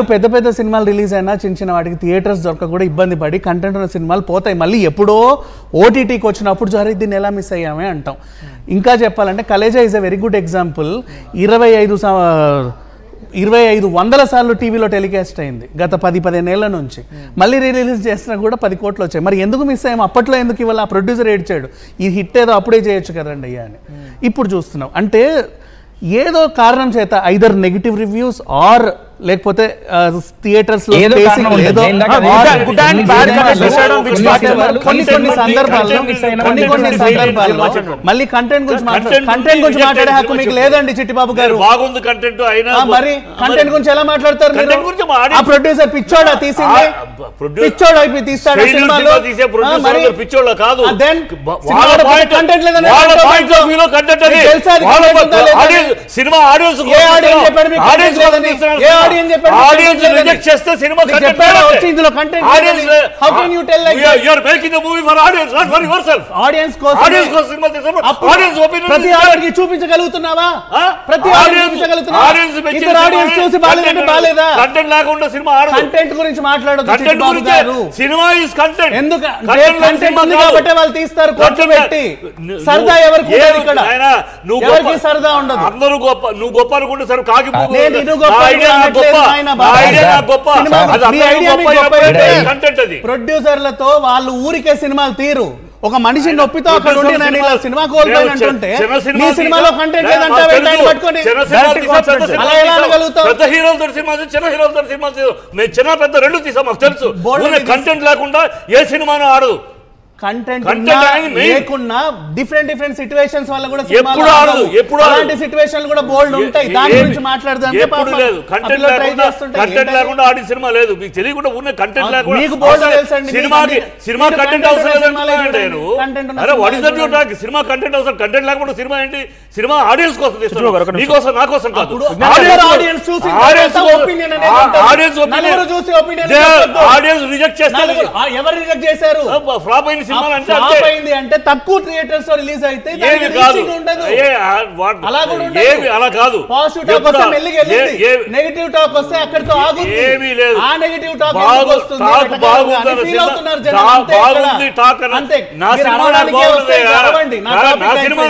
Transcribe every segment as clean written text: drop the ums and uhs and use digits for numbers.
పెద్ద పెద్ద సినిమాలు రిలీజ్ అయినా చిన్న చిన్న వాటికి థియేటర్స్ దొరక కూడా ఇబ్బంది పడి కంటెంట్ ఉన్న సినిమాలు పోతాయి. మళ్ళీ ఎప్పుడో ఓటీటీకి వచ్చినప్పుడు సరే దీన్ని ఎలా మిస్ అయ్యామే అంటాం. ఇంకా చెప్పాలంటే Khaleja is a very good example. 2500 సార్లు టీవీలో టెలికాస్ట్ అయింది గత 10-15 ఏళ్ల నుంచి. మళ్ళీ రిలీజ్ చేసినా కూడా 10 కోట్లు వచ్చాయి. మరి ఎందుకు మిస్ అయ్యాము? అప్పట్లో ఎందుకు ఇవాళ ఆ ప్రొడ్యూసర్ ఏడ్చాడు, ఈ హిట్ ఏదో అప్పుడే చేయొచ్చు కదండి అయ్యా అని. ఇప్పుడు చూస్తున్నాం అంటే ఏదో కారణం చేత ఐదర్ నెగిటివ్ రివ్యూస్ ఆర్ లేకపోతే థియేటర్స్ లో కొన్ని సందర్భాల్లో మళ్ళీ కంటెంట్ గురించి మాట్లాడే హక్కు మీకు లేదండి చిట్టిబాబు గారు. బాగుంది కంటెంట్ అయినా మరి కంటెంట్ గురించి ఎలా మాట్లాడతారు? ఆ ప్రొడ్యూసర్ పిచ్చోడా తీసింది? పిచ్చోడు అయిపోయి తీస్తాడు సినిమాలో? పిచ్చోళ్ళ కాదు, కంటెంట్ లేదని సినిమా ఆడియన్స్ రిజెక్ట్ చేస్తే సినిమా ఇందులో content how can you tell like you are making the movie for audience, not for yourself. Audience కోసం సినిమా తీసారు. ఆడియన్స్ ఒపీనియన్ ప్రతి ఆడియన్స్ కి చూపించగలుగుతున్నావా? ప్రతి ఆడియన్స్ చూపించగలుగుతున్నావా? ఇద్దరు ఆడియన్స్ చూసి బాలేదంటే బాలేదా? కంటెంట్ లేకుండా సినిమా ఆడదు. కంటెంట్ గురించి మాట్లాడొద్దు కంటెంట్ గురించి. Cinema is content. ఎందుకు కంటెంట్ ఉంది కాబట్టి వాళ్ళు తీస్తారు కోట్లు పెట్టి. సరదా ఎవరికి ఉండదు ఇక్కడ. ఎవరికి సరదా ఉండదు. అందరూ గొప్ప, నువ్వు గొప్ప అనుకుంటే సరే కాకి ప్రొడ్యూసర్లతో వాళ్ళు ఊరికే సినిమాలు తీరు. ఒక మనిషి నొప్పితో అక్కడ ఉండి నేను ఇలా సినిమా కోల్పోయినట్టుంటే నీ సినిమాలో కంటెంట్ లేదంటే పట్టుకొని అలా ఎలా అనగలుగుతావు? పెద్ద హీరోలతో సినిమా, చిన్న హీరోలతో సినిమా, మేము చిన్న పెద్ద రెండు తీసాం, మాకు తెలుసు. కంటెంట్ లేకుండా ఏ సినిమాను ఆడదు. కంటెంట్ లేకున్నా డిఫరెంట్ సిచ్యువేషన్స్ వల్ల కూడా అలాంటి సిచ్యువేషన్లు కూడా బోల్డ్ ఉంటాయి. దాని గురించి మాట్లాడదాం. కంటెంట్ లేకుండా ఆడి సినిమా లేదు. మీకు తెలియకుండా ఉన్న కంటెంట్ లేకుండా మీకు బోల్డ్ తెలుసండి. సినిమా కంటెంట్ అవసరం లేదు. సినిమా కంటెంట్ అవసరం. కంటెంట్ లేకుండా సినిమా ఏంటి? సినిమా ఆడియన్స్ కోసం తీస్తారు, మీకోసం నా కోసం కాదు. ఆడియన్స్ రిజెక్ట్ చేస్తారు. ఎవరు రిజెక్ట్ చేశారు? ఫ్లాప్ అయిన అంటే తక్కువ థియేటర్స్ లో రిలీజ్ అయితే అలా కాదు. పాజిటివ్ టాక్ వస్తే మెల్లిగా వెళ్ళింది, నెగటివ్ టాక్ వస్తే అక్కడితో ఆగుతుంది. ఏమీ లేదు. ఆ నెగటివ్ టాక్ వస్తుంది. బాగుంది టాక్. నా సినిమా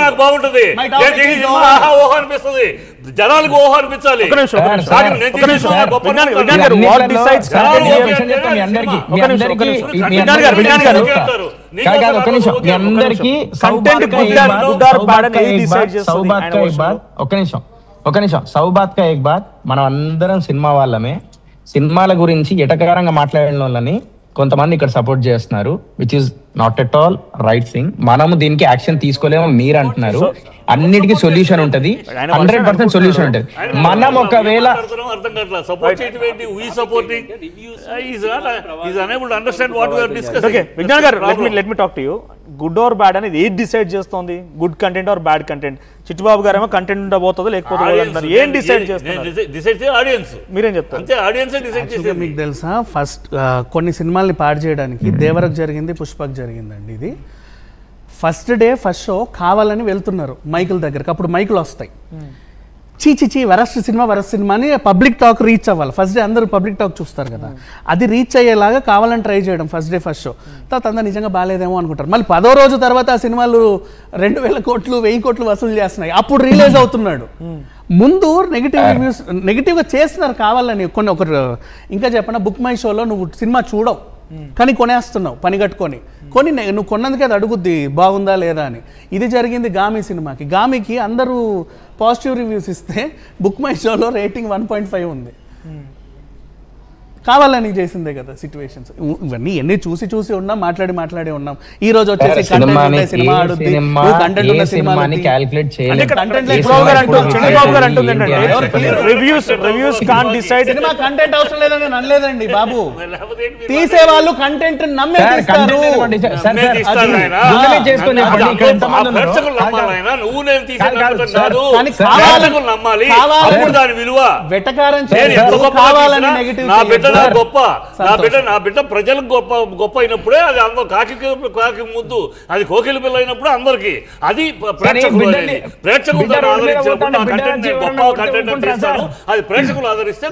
నాకు బాగుంటుంది, ఓహో అనిపిస్తుంది, జనాలకు ఓహో అనిపించాలి. ఒక నిమిషం సౌబాత్ కా ఏక్ బాత్. మనం అందరం సినిమా వాళ్ళమే. సినిమాల గురించి ఎటకారంగా మాట్లాడిన వాళ్ళని కొంతమంది ఇక్కడ సపోర్ట్ చేస్తున్నారు, which is not at all right thing. మనము దీనికి యాక్షన్ తీసుకోలేమో మీరు అంటున్నారు. అన్నిటికీ సొల్యూషన్ ఉంటది, 100% సొల్యూషన్ ఉంటది. మనం ఒకవేళ గుడ్ ఆర్ బ్యాడ్ అనేది ఏది డిసైడ్ చేస్తుంది? Good content or bad content? Chittubabu గారు ఏమో కంటెంట్ ఉండబోతుందో లేకపోతే ఏం డిసైడ్ చేస్తారు? మీరేం చెప్తారు? మీకు తెలుసా, ఫస్ట్ కొన్ని సినిమాల్ని పాడు చేయడానికి దేవరకు జరిగింది, పుష్పకు జరిగిందండి. ఇది ఫస్ట్ డే ఫస్ట్ షో కావాలని వెళ్తున్నారు మైకుల దగ్గరకు. అప్పుడు మైకులు వస్తాయి, చీ వరస్ట్ సినిమా అని పబ్లిక్ టాక్ రీచ్ అవ్వాలి. ఫస్ట్ డే అందరూ పబ్లిక్ టాక్ చూస్తారు కదా, అది రీచ్ అయ్యేలాగా కావాలని ట్రై చేయడం ఫస్ట్ డే ఫస్ట్ షో. తర్వాత అందరూ నిజంగా బాగాలేదేమో అనుకుంటారు. మళ్ళీ 10వ రోజు తర్వాత ఆ సినిమాలు 2000 కోట్లు 1000 కోట్లు వసూలు చేస్తున్నాయి. అప్పుడు రిలీజ్ అవుతున్నాడు. ముందు నెగిటివ్ రివ్యూస్ నెగిటివ్గా చేస్తున్నారు కావాలని. ఒకరు ఇంకా చెప్పిన బుక్ మై షోలో నువ్వు సినిమా చూడవు కానీ కొనేస్తున్నావు పని కట్టుకొని. నువ్వు కొన్నందుకే అది అడుగుద్ది బాగుందా లేదా అని. ఇది జరిగింది గామి సినిమాకి. గామికి అందరూ పాజిటివ్ రివ్యూస్ ఇస్తే బుక్ మై షోలో రేటింగ్ 1.5 ఉంది. కావాలని చేసిందే కదా సిచ్యువేషన్స్. ఇవన్నీ ఎన్ని చూసి ఉన్నాం, మాట్లాడి ఉన్నాం. ఈ రోజు వచ్చేసి సినిమా ఆడుద్ది, కంటెంట్ ఉన్న సినిమాని క్యాలిక్యులేట్ చేయాలి. సినిమా కంటెంట్ అవసరం లేదని అనలేదండి బాబు. తీసే వాళ్ళు కంటెంట్ నమ్మే తీస్తారు. వెటకారం కావాలని నెగిటివ్ గొప్ప, నా బిడ్డ ప్రజలకు గొప్ప అయినప్పుడే అది అందరూ కాకి ముద్దు, అది కోకిల పిల్ల అయినప్పుడు అందరికి అది ప్రేక్షకులు ఆదరించినప్పుడు నా కంటెంట్ నేను గొప్ప కంటెంట్ అని చేస్తాను, అది ప్రేక్షకులు ఆదరిస్తే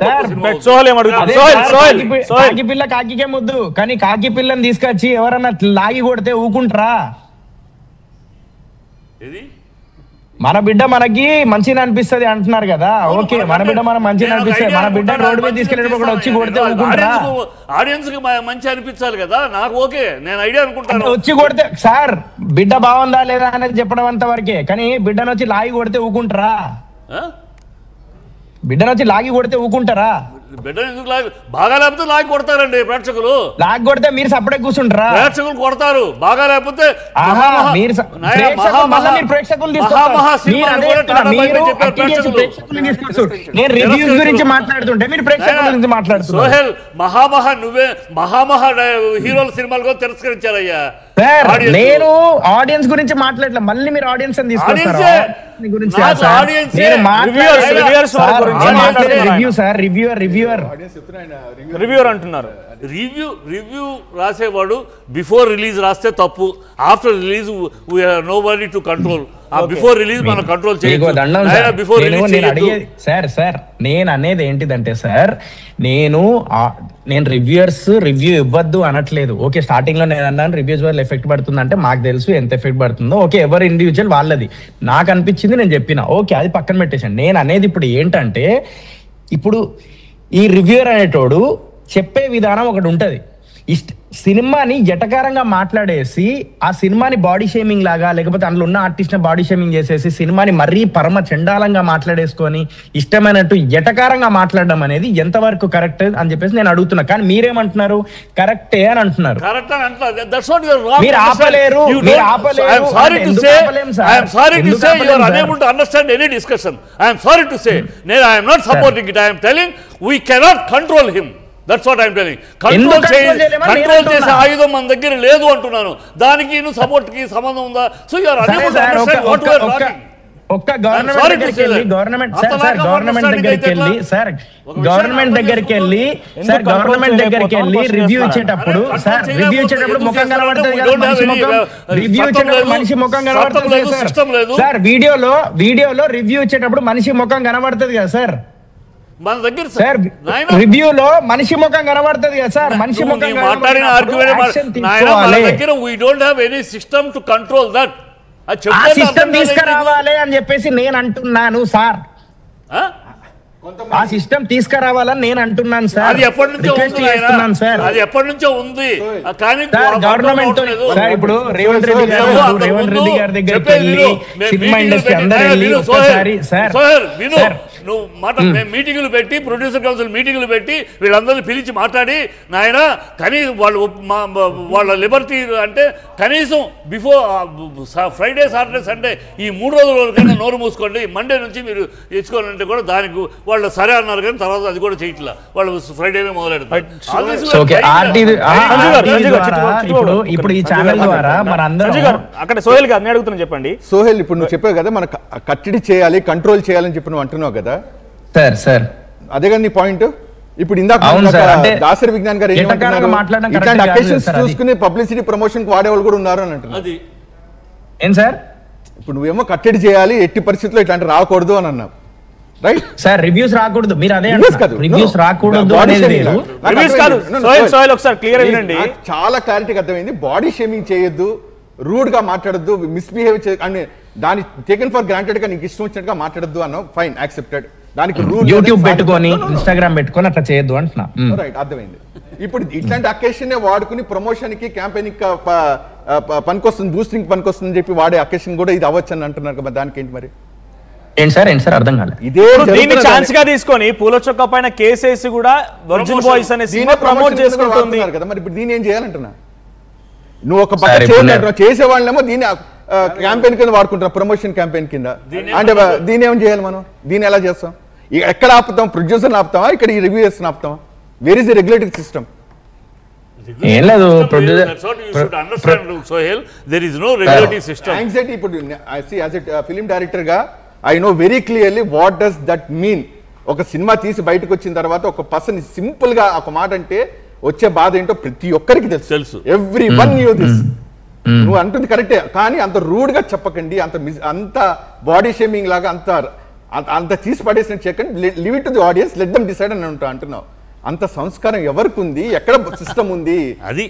కాకి పిల్ల కాకికే ముద్దు, కానీ కాకి పిల్లని తీసుకొచ్చి ఎవరన్నా లాగి కొడితే ఊకుంటారా? మన బిడ్డ మనకి మంచిగా అనిపిస్తుంది అంటున్నారు కదా, ఓకే మన బిడ్డ మనం మంచిగా అనిపిస్తుంది, మన బిడ్డ రోడ్డు మీద తీసుకెళ్ళినప్పుడు కూడా వచ్చి కొడితే ఊరుకుంటారా? ఆడియన్స్ కి మంచి అనిపించాలి కదా, నాకు ఓకే, నేను ఐడియా అనుకుంటాను. వచ్చి కొడితే సార్ బిడ్డ బాగుందా లేదా అనేది చెప్పడం అంత వరకే, కానీ బిడ్డను వచ్చి లాగి కొడితే ఊకుంటారా? బిడ్డను వచ్చి లాగి కొడితే ఊకుంటారా? బిడ్డను ఎందుకు బాగా లేకపోతే లాగి కొడతారండి ప్రేక్షకులు. లాగి కొడితే మీరు సపడే కూర్చుంటారా? ప్రేక్షకులు కొడతారు, బాగా లేకపోతే నేను రివ్యూస్ గురించి మాట్లాడుతుంటే మీరు ప్రేక్షకుల గురించి మాట్లాడుతున్నారు. సోహెల్ నువ్వే హీరోల సినిమాలు కూడా తిరస్కరించారయ్యా. నేను ఆడియన్స్ గురించి మాట్లాడలే, మళ్ళీ మీరు ఆడియన్స్ అని తీసుకొస్తారు. రివ్యూర్ అంటున్నారు. రివ్యూ రాసేవాడు బిఫోర్ రిలీజ్ రాస్తే తప్పు, after release nobody to control. Before release మనం కంట్రోల్ సార్ నేను అనేది ఏంటిదంటే సార్, నేను రివ్యూ ఇవ్వద్దు అనట్లేదు. ఓకే, స్టార్టింగ్ లో నేను అన్నాను రివ్యూస్ వల్ల ఎఫెక్ట్ పడుతుంది అంటే మాకు తెలుసు ఎంత ఎఫెక్ట్ పడుతుందో. ఓకే, ఎవరు ఇండివిజువల్ వాళ్ళది, నాకు అనిపించింది నేను చెప్పిన, ఓకే అది పక్కన పెట్టేసాను. నేను అనేది ఇప్పుడు ఏంటంటే, ఇప్పుడు ఈ రివ్యూయర్ అనేటోడు చెప్పే విధానం ఒకటి ఉంటది. సినిమాని ఎటకారంగా మాట్లాడేసి ఆ సినిమాని బాడీ షేమింగ్ లాగా, లేకపోతే అందులో ఉన్న ఆర్టిస్ట్ ని బాడీ షేమింగ్ చేసేసి సినిమాని మరీ పరమ చండాలంగా మాట్లాడేసుకొని ఇష్టమైనట్టు ఎటకారంగా మాట్లాడడం అనేది ఎంతవరకు కరెక్ట్ అని చెప్పేసి నేను అడుగుతున్నా. కానీ మీరేమంటున్నారు? కరెక్టే అని అంటున్నారు. మీరు ఆపలేరు. That's what I'm telling. Control చేసే ఆయుధం మన దగ్గర లేదు అంటున్నాను. దానికి సపోర్ట్ కి సంబంధం ఉందా? So you are unable to understand what we are talking. ఒక్క గవర్నమెంట్ దగ్గరికి వెళ్ళి రివ్యూ ఇచ్చేటప్పుడు ముఖం కనబడుతుంది కదా, మనిషి ముఖం కనబడుతుంది సార్. వీడియోలో రివ్యూ ఇచ్చేటప్పుడు మనిషి ముఖం కనబడుతుంది కదా సార్. మన దగ్గర రివ్యూలో మనిషి ముఖం కనబడుతుంది కదా సార్. మనిషి ముఖం మాట్లాడిన ఆర్గ్యుమెంట్ మన దగ్గర we don't have any system to control that. ఆ సిస్టమ్ తీసుకురావాలి అని చెప్పేసి నేను అంటున్నాను సార్. ఆ సిస్టమ్ తీసుకురావాలని నేను అంటున్నాను సార్. అది ఎప్పటి నుంచో ఉంది కానీ గవర్నమెంట్ సార్. ఇప్పుడు రేవంత్ రెడ్డి గారి దగ్గరికి వెళ్ళి సినిమా ఇండస్ట్రీ అందరూ వెళ్ళి ఒక్కసారి సార్ నువ్వు మేము మీటింగులు పెట్టి, ప్రొడ్యూసర్ కౌన్సిల్ మీటింగులు పెట్టి వీళ్ళందరినీ పిలిచి మాట్లాడి, నాయన కనీసం వాళ్ళ లిబర్టీ అంటే కనీసం బిఫోర్ ఫ్రైడే, సాటర్డే, సండే ఈ 3 రోజులకైనా నోరు మూసుకోండి, మండే నుంచి మీరు తెచ్చుకోవాలంటే కూడా దానికి వాళ్ళు సరే అన్నారు. కానీ తర్వాత అది కూడా చేయట్లా, వాళ్ళు ఫ్రైడేనే మొదలెడతారు. ఇప్పుడు ఈ ఛానల్ ద్వారా అక్కడ సోహెల్ గారిని అడుగుతున్నా, చెప్పండి. సోహెల్, ఇప్పుడు నువ్వు చెప్పావు కదా మనకు కట్టడి చేయాలి, కంట్రోల్ చేయాలని చెప్పి నువ్వు అంటున్నావు కదా సార్. అదే కదా నీ పాయింట్. ఇప్పుడు ఇందాక దాసరి విజ్ఞాన్ గారు ఇట్లాంటి అకేషన్స్ చూసుకుని పబ్లిసిటీ ప్రమోషన్ కి వాడేవాళ్ళు కూడా ఉన్నారు అని అంటున్నారు. ఏం సార్? ఇప్పుడు నువ్వేమో కట్టడి చేయాలి, ఎట్టి పరిస్థితుల్లో ఇట్లాంటి రాకూడదు అని అన్నావు, రైట్ సార్? రివ్యూస్ రాకూడదు, మీరు అదే అంటారు. రివ్యూస్ రాకూడదు అనేది చాలా క్లారిటీగా అర్థమైంది. బాడీ షేమింగ్ చేయొద్దు, రూడ్ గా మాట్లాడద్దు, మిస్బిహేవ్ అని దాన్ని టేకెన్ ఫర్ గ్రాంటెడ్ గా నీకు ఇష్టం వచ్చినట్టుగా మాట్లాడద్దు అన్నావు, ఫైన్, యాక్సెప్టెడ్. దానికి రూల్ యూట్యూబ్ పెట్టుకొని ఇన్స్టాగ్రామ్ పెట్టుకొని అట్లా చేయొద్దు అంటున్నా, రైట్, అర్థమైంది. ఇప్పుడు ఇట్లాంటి అకేషన్ వాడుకుని ప్రమోషన్ కి క్యాంపెయిన్ పనికొస్తుంది, బూస్టింగ్ పనికొస్తుంది చెప్పి వాడే అకేషన్ కూడా ఇది అవ్వచ్చు అని అంటున్నారు కదా, దానికి ఏంటి మరి? ఏంటి సార్ అర్థం కాలేదు. దీన్ని ఛాన్స్ గా తీసుకొని పూల చొక్కా పైన కేసేసి కూడా వర్జిన్ బాయ్స్ అనే సినిమా ప్రమోట్ చేసుకుంటుంది కదా. మరి ఇప్పుడు దీన్ని ఏం చేయాలంటున్నా? నువ్వు ఒక పక్క చేసే వాళ్ళేమో దీన్ని క్యాంపెయిన్ కింద వాడుకుంటున్నా, ప్రమోషన్ క్యాంపెయిన్ కింద. అంటే దీన్ని ఏం చేయాలి మనం? దీన్ని ఎలా చేస్తాం? ఎక్కడ ఆపుతాం? ప్రొడ్యూసర్ ఆపుతామా? ఇక్కడ ఈ రివ్యూయర్స్ ఆపుతామా? Where is the regulatory system? ఏం లేదు, ఇప్పుడు ఫిలిం డైరెక్టర్ గా I know very clearly what does that mean. ఒక సినిమా తీసి బయటకు వచ్చిన తర్వాత ఒక పర్సన్ సింపుల్ గా ఒక మాట అంటే వచ్చే బాధ ఏంటో ప్రతి ఒక్కరికి తెలుసు. Every one new this. నువ్వు అంటుంది కరెక్టే, కానీ అంత రూడ్ గా చెప్పకండి, అంత బాడీ షేమింగ్ లాగా అంత తీసి పడేసినట్టు చెప్పండి. Live it to the audience, let them decide అని అంటున్నావు. అంత సంస్కారం ఎవరికి ఉంది? ఎక్కడ సిస్టమ్ ఉంది? అది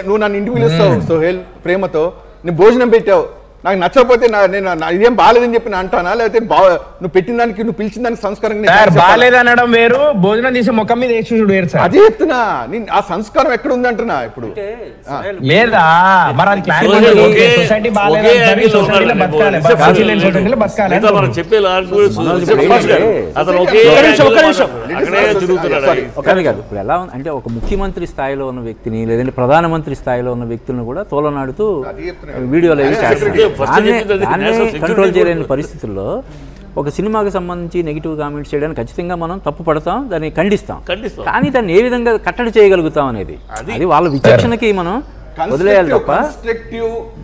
నువ్వు నన్ను ఇంటికి పిలుస్తావు సోహెల్ ప్రేమతో, నీ భోజనం పెట్టావు, నాకు నచ్చకపోతే నేను ఇదేం బాగాలేదని చెప్పి నేను అంటానా, లేకపోతే నువ్వు పెట్టిన దానికి నువ్వు పిలిచిన దానికి సంస్కారం బాగాలేదు అనడం వేరు, భోజనం తీసి ముఖం మీద వేసి వేరు సార్. అదే చెప్తున్నా, ఆ సంస్కారం ఎక్కడ ఉంది అంటున్నా ఇప్పుడు. లేదా మరి అది సొసైటీ ఇప్పుడు ఎలా అంటే ఒక ముఖ్యమంత్రి స్థాయిలో ఉన్న వ్యక్తిని లేదంటే ప్రధానమంత్రి స్థాయిలో ఉన్న వ్యక్తులను కూడా తోలనాడుతూ వీడియోలు అవి చేస్తారు. కంట్రోల్ చేయలేని పరిస్థితుల్లో ఒక సినిమాకి సంబంధించి నెగిటివ్ కామెంట్స్ చేయడానికి ఖచ్చితంగా మనం తప్పు పడతాం, దాన్ని ఖండిస్తాం. కానీ దాన్ని ఏ విధంగా కట్టడి చేయగలుగుతాం అనేది అది వాళ్ళ విచక్షణకి మనం వదిలేయాలి తప్ప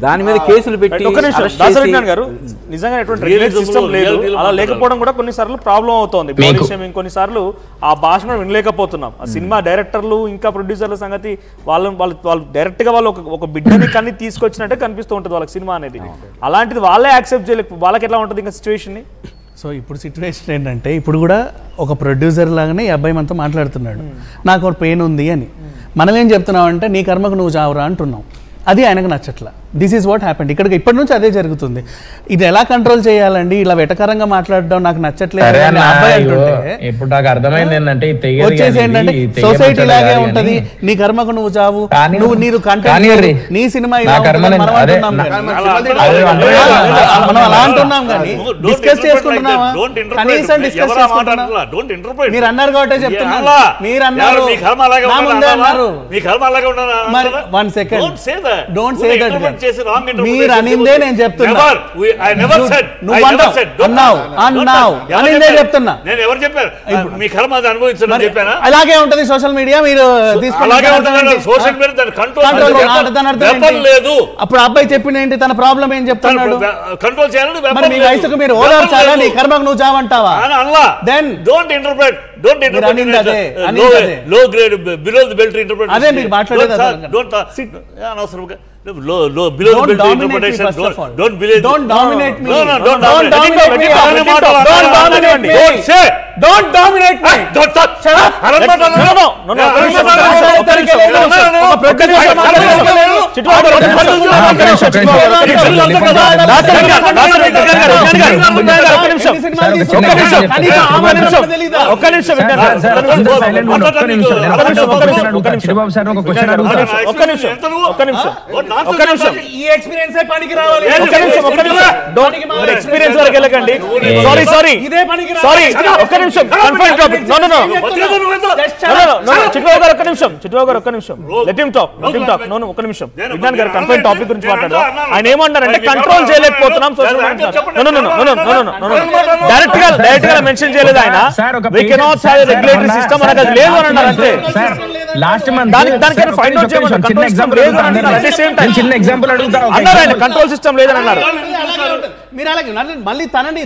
దాని మీద కేసులు పెట్టి నిజంగా అలా లేకపోవడం కూడా కొన్నిసార్లు ప్రాబ్లం అవుతుంది. కొన్నిసార్లు ఆ భాష కూడా వినలేకపోతున్నాం. ఆ సినిమా డైరెక్టర్లు ఇంకా ప్రొడ్యూసర్ల సంగతి వాళ్ళు డైరెక్ట్ గా వాళ్ళు ఒక బిడ్డని కన్ని తీసుకొచ్చినట్టే కనిపిస్తూ ఉంటుంది వాళ్ళకి సినిమా అనేది. అలాంటిది వాళ్ళే యాక్సెప్ట్ చేయలేక వాళ్ళకి ఎట్లా ఉంటుంది ఇంకా సిచ్యువేషన్ ని? సో ఇప్పుడు సిచ్యువేషన్ ఏంటంటే ఇప్పుడు కూడా ఒక ప్రొడ్యూసర్ లాగానే ఈ అబ్బాయి మనతో మాట్లాడుతున్నాడు, నాకు ఒక పెయిన్ ఉంది అని. మనం ఏం చెప్తున్నావు అంటే నీ కర్మకు నువ్వు చావురా అంటున్నావు. అది ఆయనకు నచ్చట్లా. This is what happened. ఇప్పటి నుంచి అదే జరుగుతుంది. ఇది ఎలా కంట్రోల్ చేయాలండి? ఇలా వెటకరంగా మాట్లాడడం నాకు నచ్చట్లేదు. ఇప్పుడు నాకు అర్థమైంది ఏంటంటే వచ్చేసి ఏంటంటే సొసైటీ లాగే ఉంటది, నీ కర్మకు నువ్వు చావు, నీరు కంటెంట్ నీ సినిమా మనం అలా అంటున్నాం కానీ డిస్కస్ చేసుకుంటున్నావా? కనీసం డిస్కస్ చేసుకుంటున్నా. మీరు అన్నారు కాబట్టి చెప్తున్నారు. మీరు అన్నారు, నా ముందే అన్నారు. One second, don't say that. మీరు అనిందే నేను చెప్తున్నా. అనిందే చెప్తున్నా. అలాగే ఉంటది సోషల్ మీడియా. మీరు అప్పుడు అబ్బాయి చెప్పిన ఏంటి, తన ప్రాబ్లం ఏం చెప్తున్నాడు? కంట్రోల్ చేయాలని మరి మీ వయసుకు మీరు ఓదార్చాలా? నీ కర్మకు నువ్వు చావంటావా? Then don't interpret. Low grade below the belt interpret. అదే మీరు మాట్లాడేది. డోంట్ అనవసరంగా below the belt interpretation. Don't believe. Don't dominate me. No, don't dominate me. Don't say. Don't dominate me. Don't touch. Shut up. No. ఈ experience పనికి రావాలి. Experience వరకు వెళ్ళకండి. Sorry ఇదే పనికి సారీ ఒక్క నిమిషం. Confirm topic. నో చిట్బాబు గారు ఒక్క నిమిషం. Let him talk. నో ఒక్క నిమిషం. విజ్ఞాన్ గారు కన్ఫర్మ్ టాపిక్ గురించి మాట్లాడారు. ఆయన ఏమంటారంటే కంట్రోల్ చేయలేకపోతున్నాం సోషల్ మీడియా. డైరెక్ట్ గా మెన్షన్ చేయలేదు ఆయన. We cannot have a regulatory system అనేది అది లేదు అని అన్నారు అంతే. లాస్ట్ మంత్ దానికి ఫైండ్ అవుట్ చేయమన్నారు. కంట్రోల్ సిస్టమ్ లేదు అని అన్నారు. చిన్న ఎగ్జాంపుల్ అడుగుతా అన్నారు ఆయన. కంట్రోల్ సిస్టమ్ లేదని అన్నారు. మీరు అలాగే మళ్ళీ తనండి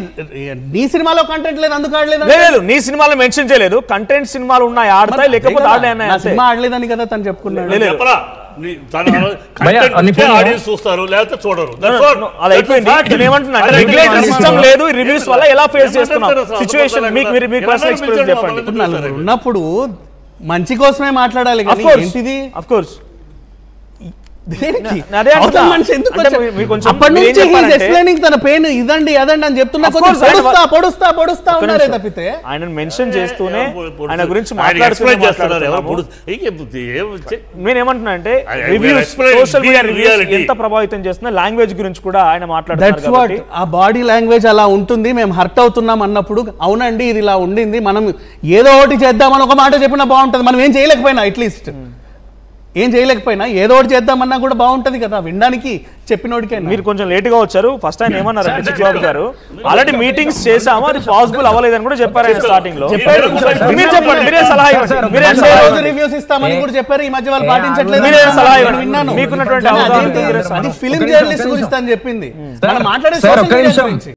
నీ సినిమాలో కంటెంట్ లేదు అందుకు ఆడలేదు. లేదు నీ సినిమాలో మెన్షన్ చేయలేదు. కంటెంట్ సినిమాలు ఉన్నాయి, ఆడతాయి, లేకపోతే ఆడలేనాయి. సినిమా ఆడలేదని కదా తను చెప్పుకున్నాడు. చూస్తారు లేకపోతే చూడరు. అలా అయిపోయింది. ఏమంటున్నా రెగ్యులేటరీ సిస్టమ్ లేదు. రివ్యూస్ వల్ల ఎలా ఫేస్ చేస్తున్నాం సిచ్యువేషన్ మీకు పర్సనల్ ఎక్స్పీరియన్స్ చెప్పండి. ఉన్నప్పుడు మంచి కోసమే మాట్లాడాలి. ఆఫ్ కోర్స్ తన పెయిన్ ఇదండి అదండి అని చెప్తున్నా. పొడుస్తా ఉన్నారే తప్పితే ఆయన మెన్షన్ చేస్తూనే ఆయన గురించి నేనేమంటున్నా అంటే సోషల్ మీడియా రివ్యూస్ ఎంత ప్రభావితం చేస్తున్నా లాంగ్వేజ్ గురించి కూడా ఆయన మాట్లాడుతున్నారు. ఆ బాడీ లాంగ్వేజ్ అలా ఉంటుంది, మేము హర్ట్ అవుతున్నాం అన్నప్పుడు అవునండి ఇది ఇలా ఉండింది, మనం ఏదో ఒకటి చేద్దామని ఒక మాట చెప్పినా బాగుంటుంది. మనం ఏం చేయలేకపోయినా అట్లీస్ట్ ఏదో ఒకటి చేద్దామన్నా కూడా బాగుంటది కదా వినడానికి చెప్పినోడికైనా. మీరు కొంచెం లేట్ గా వచ్చారు. ఫస్ట్ ఆయన ఏమన్నారంటే చిట్బాబు గారు ఆల్రెడీ మీటింగ్స్ చేసాము, అది పాసిబుల్ అవ్వలేదని కూడా చెప్పారు ఆయన స్టార్టింగ్ లో. మీరు చెప్పండి, మీరే సలహా ఇవ్వండి. రివ్యూస్ ఇస్తామని కూడా చెప్పారు. ఈ మధ్య వాళ్ళు పాటించట్లేదు. మీరే సలహా ఇవ్వండి. విన్నాను మీకున్నటువంటి ఫిల్మ్ జర్నలిస్ట్ గురించి అని చెప్పింది. మనం మాట్లాడే